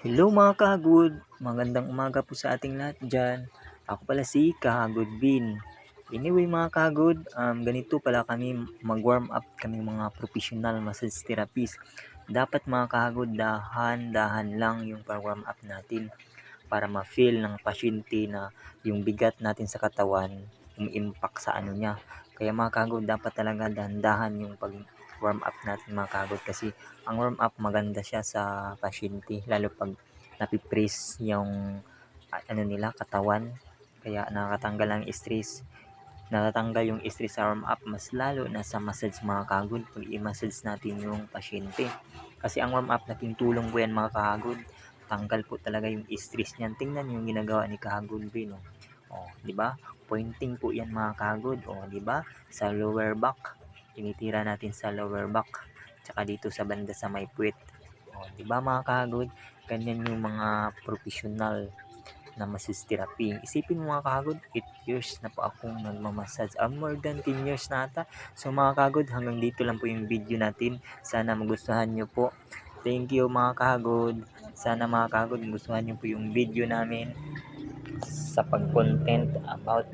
Hello mga kahagod, magandang umaga po sa ating lahat dyan. Ako pala si Kahagod Bin. Anyway mga kahagod, ganito pala kami mag-warm up kami mga professional massage therapist. Dapat mga kahagod, dahan-dahan lang yung pag-warm up natin para ma-feel ng pasyente na yung bigat natin sa katawan umi-impact sa ano niya. Kaya mga kahagod, dapat talaga dahan-dahan yung pag-warm up natin mga kahagod kasi ang warm up maganda siya sa pasyente lalo pag napipress yung ano nila katawan, kaya nakakatanggal ng stress, natatanggal yung stress sa warm up mas lalo na sa massage mga kahagod pag i-massage natin yung pasyente. Kasi ang warm up laking tulong po yan mga kahagod, tanggal po talaga yung stress niyan. Tingnan yung ginagawa ni Kahagod Bin, no? Oh, di ba? Pointing po yan mga kahagod. Oh, di ba? Sa lower back, tinitira natin sa lower back, tsaka dito sa banda sa may puwet. Oh, di ba mga kahagod? Ganyan yung mga professional na massage therapy. Isipin mo mga kahagod, 8 years na po akong nagmamassage. More than 10 years na ata. So mga kahagod, hanggang dito lang po yung video natin. Sana magustuhan nyo po. Thank you mga kahagod. Sana mga kahagod, magustuhan nyo po yung video namin sa pag-content about